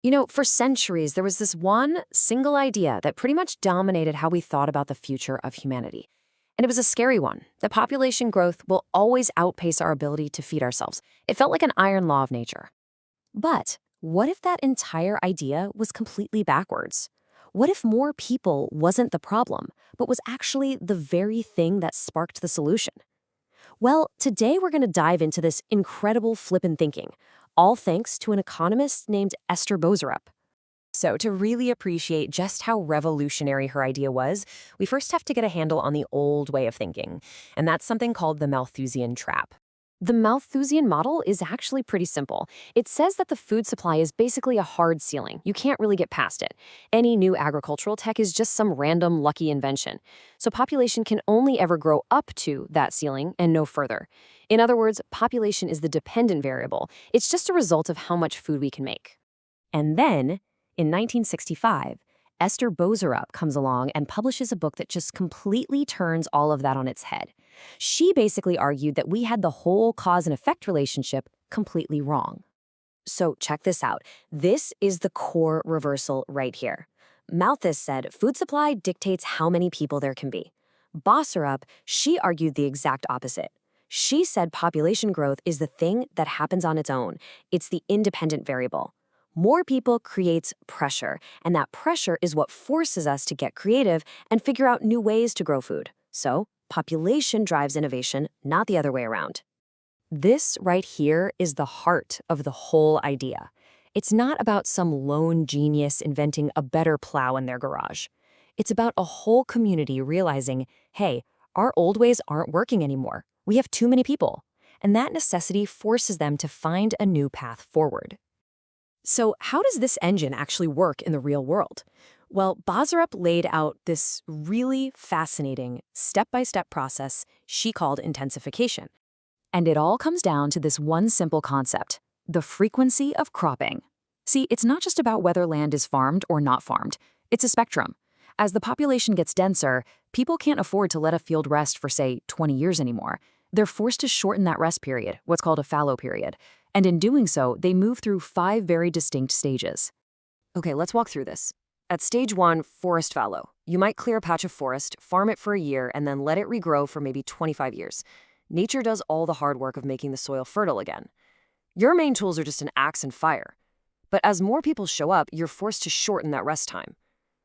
For centuries, there was this one single idea that pretty much dominated how we thought about the future of humanity. And it was a scary one, that population growth will always outpace our ability to feed ourselves. It felt like an iron law of nature. But what if that entire idea was completely backwards? What if more people wasn't the problem, but was actually the very thing that sparked the solution? Well, today we're going to dive into this incredible flip in thinking, all thanks to an economist named Esther Boserup. So, to really appreciate just how revolutionary her idea was, we first have to get a handle on the old way of thinking, and that's something called the Malthusian trap. The Malthusian model is actually pretty simple. It says that the food supply is basically a hard ceiling. You can't really get past it. Any new agricultural tech is just some random lucky invention. So population can only ever grow up to that ceiling and no further. In other words, population is the dependent variable. It's just a result of how much food we can make. And then, in 1965, Esther Boserup comes along and publishes a book that just completely turns all of that on its head. She basically argued that we had the whole cause and effect relationship completely wrong. So check this out. This is the core reversal right here. Malthus said food supply dictates how many people there can be. Boserup, she argued the exact opposite. She said population growth is the thing that happens on its own. It's the independent variable. More people creates pressure, and that pressure is what forces us to get creative and figure out new ways to grow food. So, population drives innovation, not the other way around. This right here is the heart of the whole idea. It's not about some lone genius inventing a better plow in their garage. It's about a whole community realizing, hey, our old ways aren't working anymore. We have too many people. And that necessity forces them to find a new path forward. So how does this engine actually work in the real world? Well, Boserup laid out this really fascinating step-by-step process she called intensification. And it all comes down to this one simple concept, the frequency of cropping. See, it's not just about whether land is farmed or not farmed. It's a spectrum. As the population gets denser, people can't afford to let a field rest for, say, 20 years anymore. They're forced to shorten that rest period, what's called a fallow period. And in doing so, they move through 5 very distinct stages. Okay, let's walk through this. At stage 1, forest fallow. You might clear a patch of forest, farm it for a year, and then let it regrow for maybe 25 years. Nature does all the hard work of making the soil fertile again. Your main tools are just an axe and fire. But as more people show up, you're forced to shorten that rest time.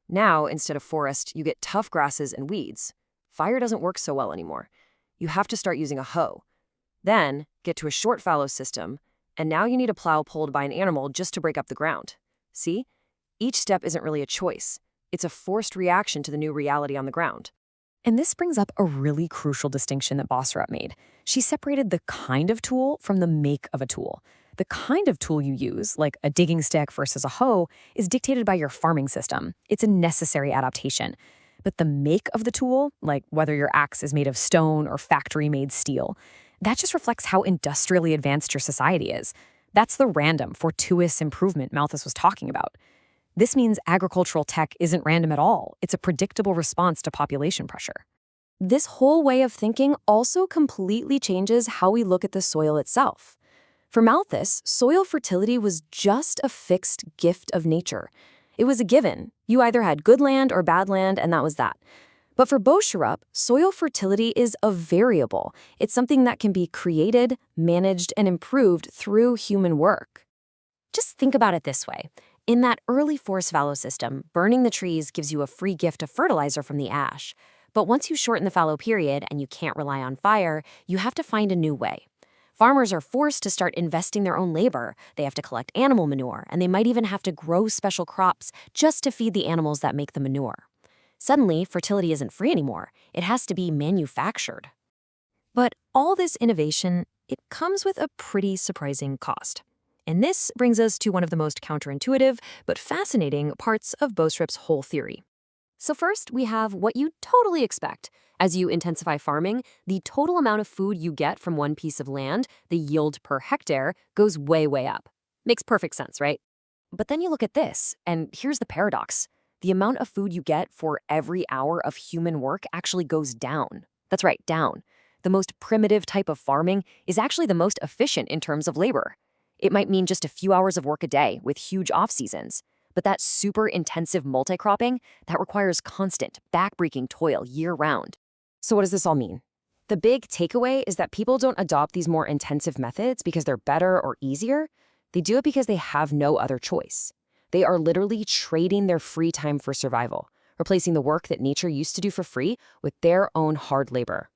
Now, instead of forest, you get tough grasses and weeds. Fire doesn't work so well anymore. You have to start using a hoe. Then, get to a short fallow system, and now you need a plow pulled by an animal just to break up the ground. See? Each step isn't really a choice. It's a forced reaction to the new reality on the ground. And this brings up a really crucial distinction that Boserup made. She separated the kind of tool from the make of a tool. The kind of tool you use, like a digging stick versus a hoe, is dictated by your farming system. It's a necessary adaptation. But the make of the tool, like whether your axe is made of stone or factory-made steel, that just reflects how industrially advanced your society is. That's the random, fortuitous improvement Malthus was talking about. This means agricultural tech isn't random at all. It's a predictable response to population pressure. This whole way of thinking also completely changes how we look at the soil itself. For Malthus, soil fertility was just a fixed gift of nature. It was a given. You either had good land or bad land, and that was that. But for Boserup, soil fertility is a variable. It's something that can be created, managed, and improved through human work. Just think about it this way. In that early forest fallow system, burning the trees gives you a free gift of fertilizer from the ash. But once you shorten the fallow period and you can't rely on fire, you have to find a new way. Farmers are forced to start investing their own labor. They have to collect animal manure, and they might even have to grow special crops just to feed the animals that make the manure. Suddenly, fertility isn't free anymore. It has to be manufactured. But all this innovation, it comes with a pretty surprising cost. And this brings us to one of the most counterintuitive but fascinating parts of Boserup's whole theory. So first, we have what you totally expect. As you intensify farming, the total amount of food you get from one piece of land, the yield per hectare, goes way, way up. Makes perfect sense, right? But then you look at this, and here's the paradox. The amount of food you get for every hour of human work actually goes down. That's right, down. The most primitive type of farming is actually the most efficient in terms of labor. It might mean just a few hours of work a day with huge off seasons. But that super intensive multi-cropping, that requires constant, backbreaking toil year-round. So what does this all mean? The big takeaway is that people don't adopt these more intensive methods because they're better or easier. They do it because they have no other choice. They are literally trading their free time for survival, replacing the work that nature used to do for free with their own hard labor.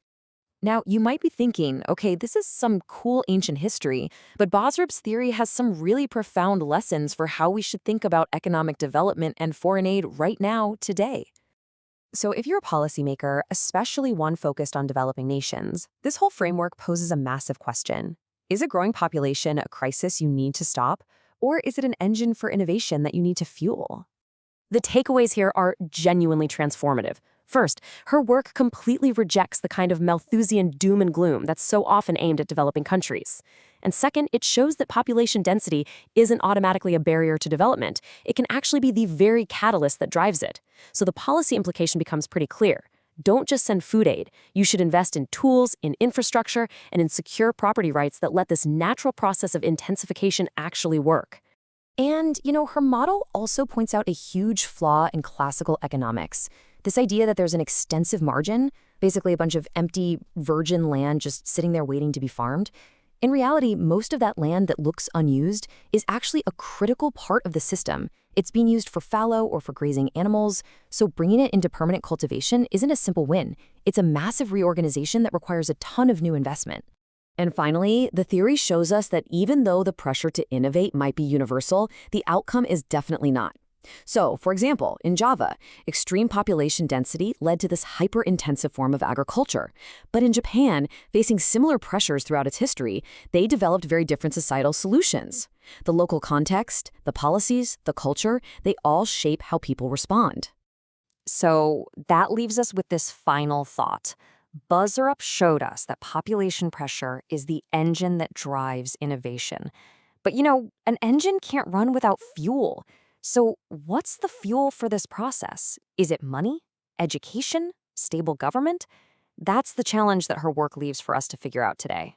Now, you might be thinking, okay, this is some cool ancient history, but Boserup's theory has some really profound lessons for how we should think about economic development and foreign aid right now, today. So if you're a policymaker, especially one focused on developing nations, this whole framework poses a massive question. Is a growing population a crisis you need to stop, or is it an engine for innovation that you need to fuel? The takeaways here are genuinely transformative. First, her work completely rejects the kind of Malthusian doom and gloom that's so often aimed at developing countries. And second, it shows that population density isn't automatically a barrier to development. It can actually be the very catalyst that drives it. So the policy implication becomes pretty clear. Don't just send food aid. You should invest in tools, in infrastructure, and in secure property rights that let this natural process of intensification actually work. And, her model also points out a huge flaw in classical economics. This idea that there's an extensive margin, basically a bunch of empty, virgin land just sitting there waiting to be farmed. In reality, most of that land that looks unused is actually a critical part of the system. It's being used for fallow or for grazing animals, so bringing it into permanent cultivation isn't a simple win. It's a massive reorganization that requires a ton of new investment. And finally, the theory shows us that even though the pressure to innovate might be universal, the outcome is definitely not. So, for example, in Java, extreme population density led to this hyper-intensive form of agriculture. But in Japan, facing similar pressures throughout its history, they developed very different societal solutions. The local context, the policies, the culture, they all shape how people respond. So that leaves us with this final thought. Boserup showed us that population pressure is the engine that drives innovation. But an engine can't run without fuel. So what's the fuel for this process? Is it money? Education? Stable government? That's the challenge that her work leaves for us to figure out today.